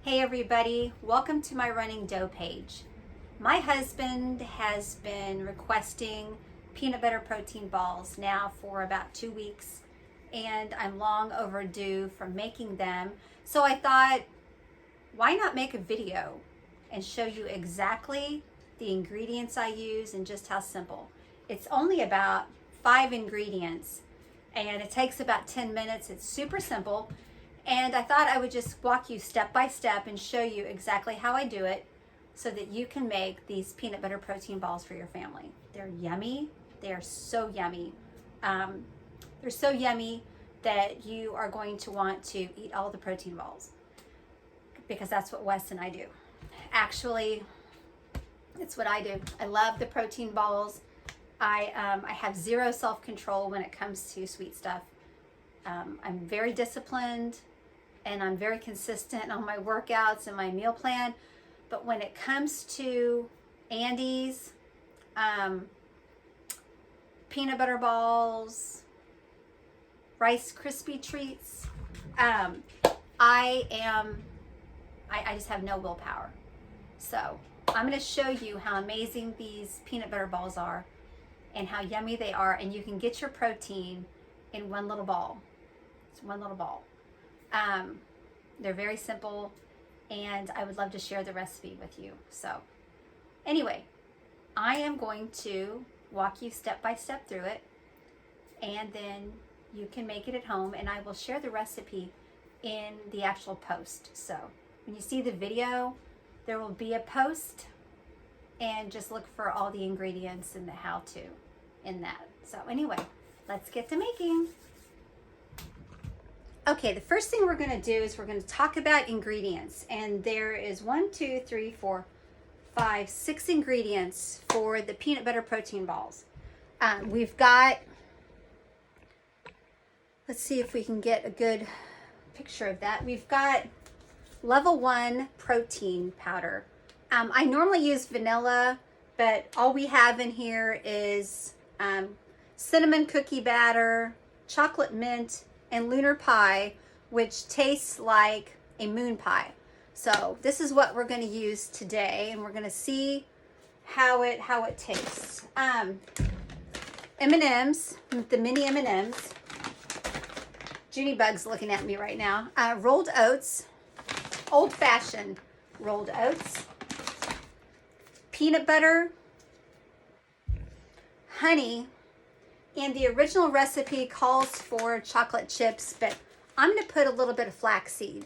Hey everybody, welcome to my running dough page. My husband has been requesting peanut butter protein balls now for about 2 weeks, and I'm long overdue from making them. So I thought, why not make a video and show you exactly the ingredients I use and just how simple. It's only about 5 ingredients and it takes about 10 minutes. It's super simple. And I thought I would just walk you step by step and show you exactly how I do it so that you can make these peanut butter protein balls for your family. They're yummy. They are so yummy. They're so yummy that you are going to want to eat all the protein balls because that's what Wes and I do. Actually, it's what I do. I love the protein balls. I have zero self-control when it comes to sweet stuff. I'm very disciplined and I'm very consistent on my workouts and my meal plan. But when it comes to Andes, peanut butter balls, Rice Krispie treats, I just have no willpower. So I'm going to show you how amazing these peanut butter balls are and how yummy they are. And you can get your protein in one little ball. It's one little ball. They're very simple, and I would love to share the recipe with you. So anyway, I am going to walk you step by step through it, and then you can make it at home, and I will share the recipe in the actual post. So when you see the video, there will be a post, and just look for all the ingredients and the how-to in that. So anyway, let's get to making. Okay, the first thing we're going to do is we're going to talk about ingredients. And there is 6 ingredients for the peanut butter protein balls. We've got, let's see if we can get a good picture of that. We've got level 1 protein powder. I normally use vanilla, but all we have in here is cinnamon cookie batter, chocolate mint, and lunar pie, which tastes like a moon pie. So this is what we're going to use today, and we're going to see how it tastes. M&Ms, the mini M&Ms. Junie Bug's looking at me right now. Rolled oats, old-fashioned rolled oats, peanut butter, honey, and the original recipe calls for chocolate chips, but I'm going to put a little bit of flaxseed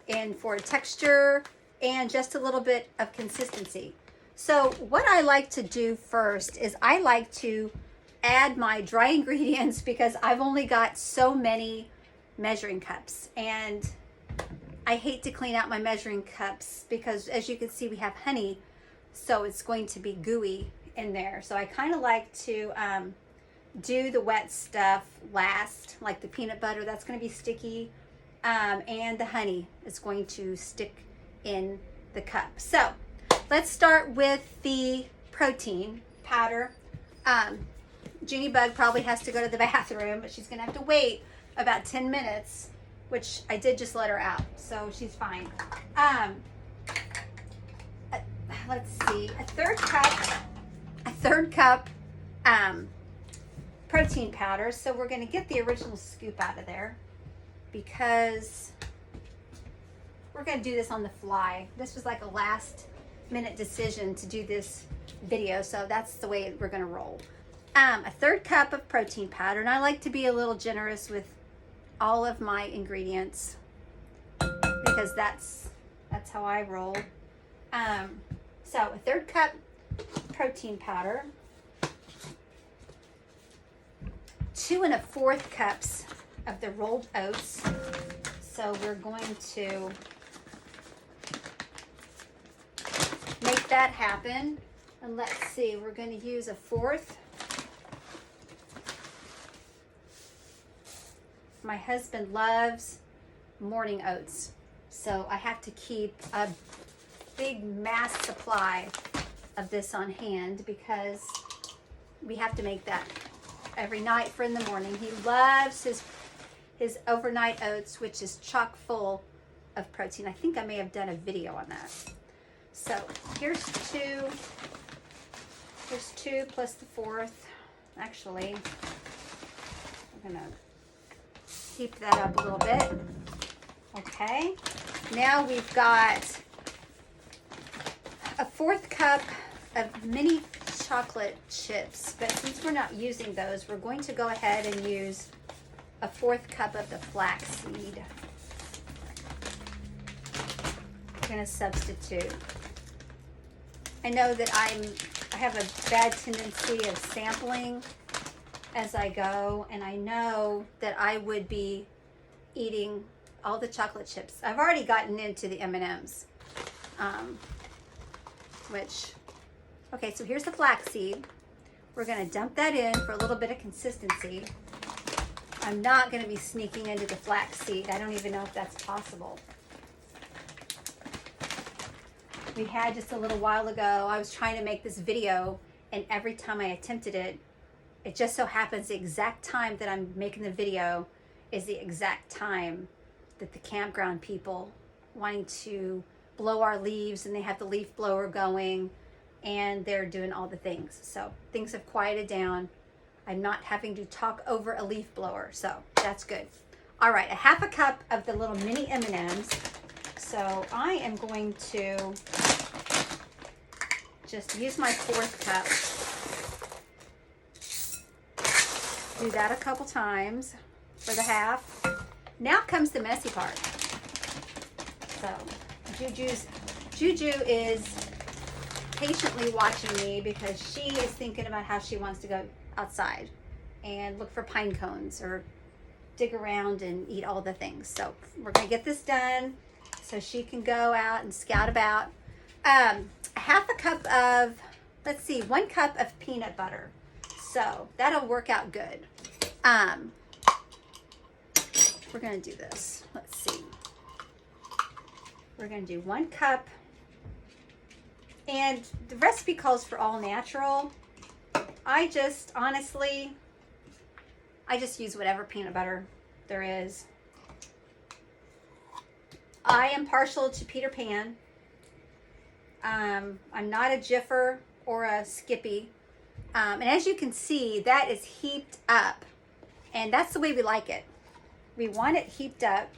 in for texture and just a little bit of consistency. So what I like to do first is I like to add my dry ingredients because I've only got so many measuring cups, and I hate to clean out my measuring cups because, as you can see, we have honey, so it's going to be gooey in there. So I kind of like to do the wet stuff last, like the peanut butter, that's going to be sticky, and the honey is going to stick in the cup. So let's start with the protein powder. Junie Bug probably has to go to the bathroom, but she's going to have to wait about 10 minutes, which I did just let her out, so she's fine. Let's see, a third cup protein powder. So we're going to get the original scoop out of there because we're going to do this on the fly. This was like a last minute decision to do this video, so that's the way we're going to roll. A third cup of protein powder, and I like to be a little generous with all of my ingredients because that's how I roll. So a third cup protein powder, 2 1/4 cups of the rolled oats. So we're going to make that happen. And let's see, we're going to use a 1/4. My husband loves morning oats, so I have to keep a big mass supply of this on hand because we have to make that every night for in the morning. He loves his overnight oats, which is chock full of protein. I think I may have done a video on that. So here's two. There's two plus the fourth. Actually, I'm gonna heap that up a little bit. Okay. Now we've got a 4th cup of mini chocolate chips, but since we're not using those, we're going to go ahead and use a 4th cup of the flaxseed. We're going to substitute. I know that I have a bad tendency of sampling as I go, and I know that I would be eating all the chocolate chips. I've already gotten into the M&Ms, okay, so here's the flaxseed. We're gonna dump that in for a little bit of consistency. I'm not gonna be sneaking into the flaxseed. I don't even know if that's possible. We had just a little while ago, I was trying to make this video, and every time I attempted it, it just so happens the exact time that I'm making the video is the exact time that the campground people wanting to blow our leaves, and they have the leaf blower going, and they're doing all the things. So things have quieted down. I'm not having to talk over a leaf blower, so that's good. All right, a 1/2 cup of the little mini M&Ms. So I am going to just use my 4th cup. Do that a couple times for the 1/2. Now comes the messy part. So Juju is patiently watching me because she is thinking about how she wants to go outside and look for pine cones or dig around and eat all the things. So we're gonna get this done so she can go out and scout about. 1/2 cup of, let's see, 1 cup of peanut butter. So that'll work out good. We're gonna do this. Let's see. We're gonna do 1 cup, and the recipe calls for all natural. I just, honestly, I just use whatever peanut butter there is. I am partial to Peter Pan. I'm not a Jiffer or a Skippy. And as you can see, that is heaped up, and that's the way we like it. We want it heaped up,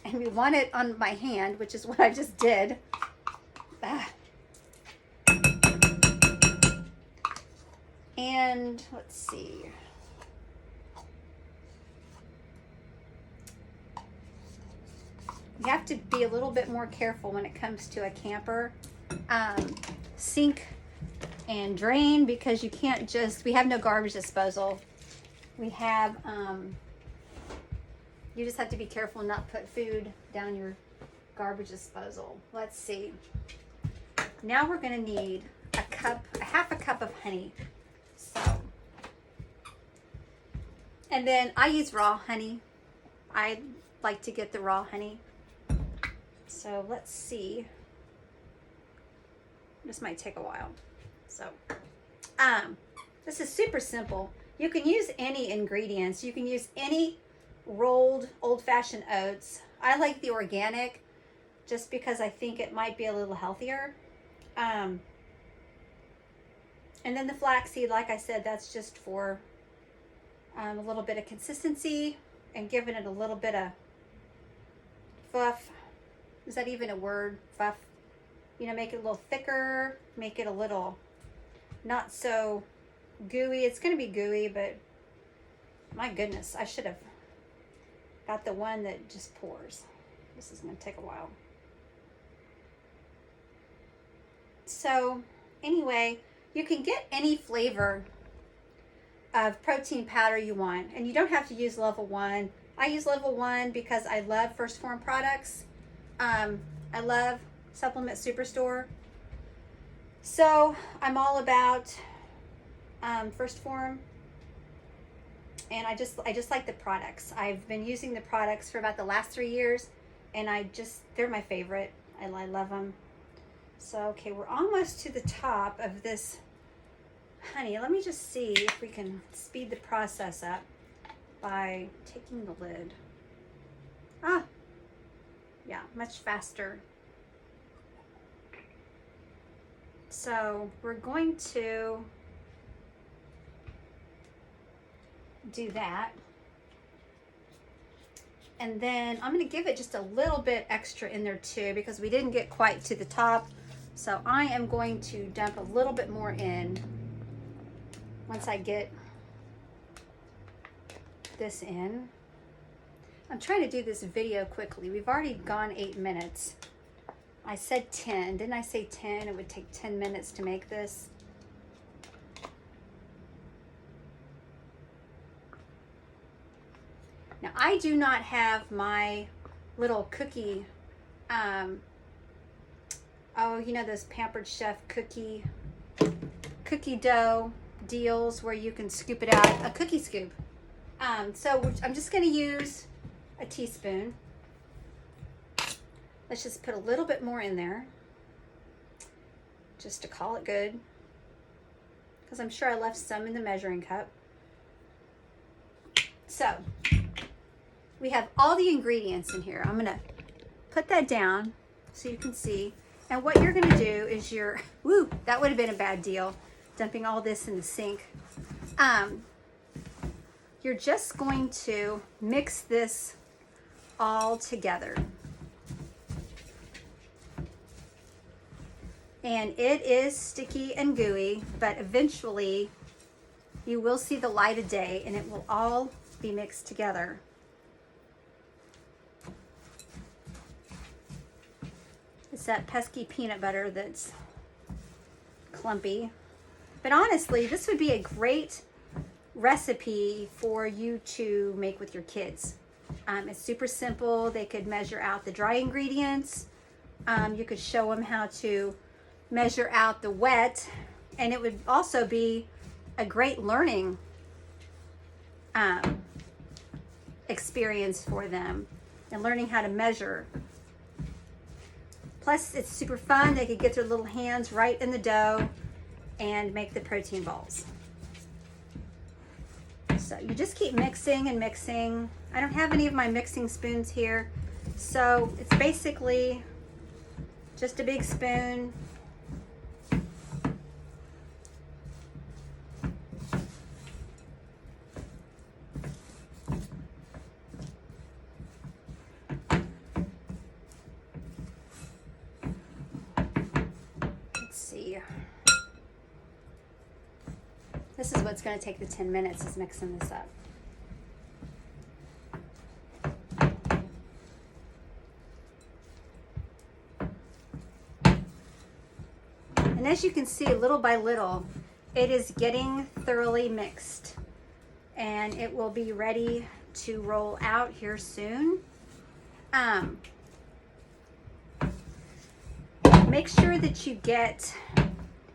and we want it on my hand, which is what I just did. And let's see. You have to be a little bit more careful when it comes to a camper. Sink and drain, because you can't just, we have no garbage disposal. We have, you just have to be careful not put food down your garbage disposal. Let's see. Now we're gonna need a 1/2 cup of honey. So, and then I use raw honey. I like to get the raw honey. So let's see. This might take a while. So, this is super simple. You can use any ingredients. You can use any rolled old-fashioned oats. I like the organic just because I think it might be a little healthier. And then the flaxseed, like I said, that's just for a little bit of consistency and giving it a little bit of fluff. Is that even a word? Fluff. You know, make it a little thicker, make it a little not so gooey. It's going to be gooey, but my goodness, I should have got the one that just pours. This is going to take a while. So anyway, you can get any flavor of protein powder you want, and you don't have to use level 1. I use level 1 because I love Phorm products. I love Supplement Superstore. So I'm all about Phorm, and I just like the products. I've been using the products for about the last 3 years, and they're my favorite. I love them. So okay, we're almost to the top of this honey. Let me just see if we can speed the process up by taking the lid. much faster. So we're going to do that. And then I'm going to give it just a little bit extra in there too, because we didn't get quite to the top. So I am going to dump a little bit more in once I get this in. I'm trying to do this video quickly. We've already gone 8 minutes. I said 10. Didn't I say 10? It would take 10 minutes to make this. Now, I do not have my little cookie, oh, you know those Pampered Chef cookie dough deals where you can scoop it out, a cookie scoop. So I'm just going to use a teaspoon. Let's just put a little bit more in there, just to call it good, because I'm sure I left some in the measuring cup. So we have all the ingredients in here. I'm going to put that down so you can see. And what you're going to do is woo, that would have been a bad deal, dumping all this in the sink. You're just going to mix this all together. And it is sticky and gooey, but eventually you will see the light of day and it will all be mixed together. It's that pesky peanut butter that's clumpy. But honestly, this would be a great recipe for you to make with your kids. It's super simple. They could measure out the dry ingredients. You could show them how to measure out the wet, and it would also be a great learning experience for them and learning how to measure. Plus, it's super fun. They could get their little hands right in the dough and make the protein balls. So you just keep mixing and mixing. I don't have any of my mixing spoons here, so it's basically just a big spoon. This is what's going to take the 10 minutes, is mixing this up. And as you can see, little by little, it is getting thoroughly mixed. And it will be ready to roll out here soon. Make sure that you get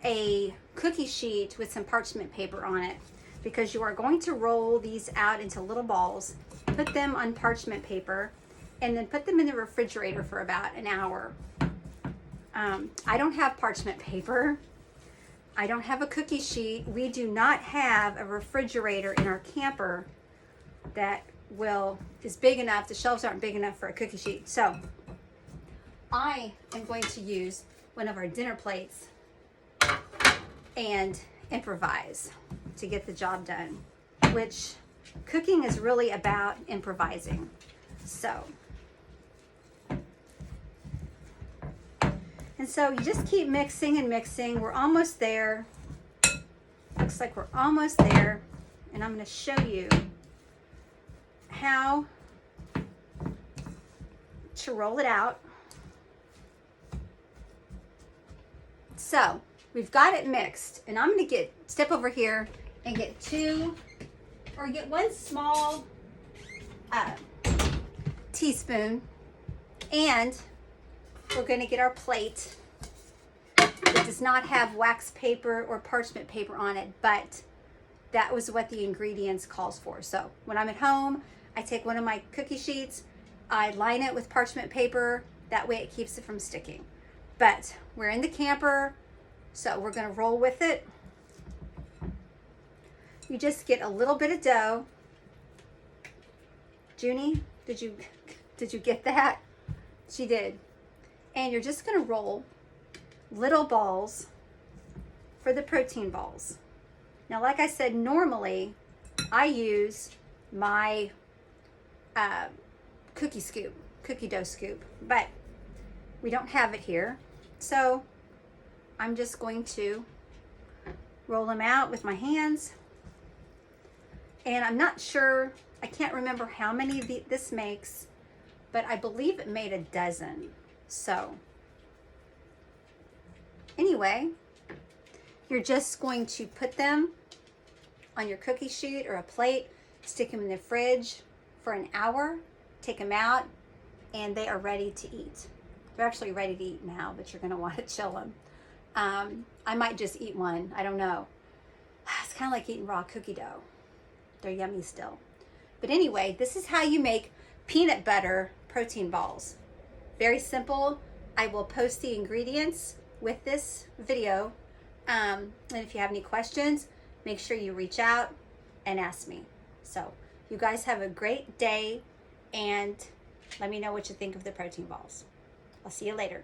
a cookie sheet with some parchment paper on it, because you are going to roll these out into little balls, put them on parchment paper, and then put them in the refrigerator for about an hour. I don't have parchment paper. I don't have a cookie sheet. We do not have a refrigerator in our camper that is big enough. The shelves aren't big enough for a cookie sheet. So I am going to use one of our dinner plates and improvise to get the job done, which cooking is really about improvising. So, and so you just keep mixing and mixing. We're almost there. Looks like we're almost there. And I'm going to show you how to roll it out. So we've got it mixed, and I'm going to step over here and get one small teaspoon, and we're going to get our plate that does not have wax paper or parchment paper on it, but that was what the ingredients calls for. So when I'm at home, I take one of my cookie sheets, I line it with parchment paper, that way it keeps it from sticking. But we're in the camper, so we're going to roll with it. You just get a little bit of dough. Junie, did you get that? She did. And you're just gonna roll little balls for the protein balls. Now, like I said, normally I use my cookie dough scoop, but we don't have it here. So I'm just going to roll them out with my hands. And I'm not sure, I can't remember how many this makes, but I believe it made a dozen. So anyway, you're just going to put them on your cookie sheet or a plate, stick them in the fridge for an hour, take them out, and they are ready to eat. They're actually ready to eat now, but you're gonna wanna chill them. I might just eat one, I don't know. It's kind of like eating raw cookie dough. They're yummy still. But anyway, this is how you make peanut butter protein balls. Very simple. I will post the ingredients with this video. And if you have any questions, make sure you reach out and ask me. So you guys have a great day, and let me know what you think of the protein balls. I'll see you later.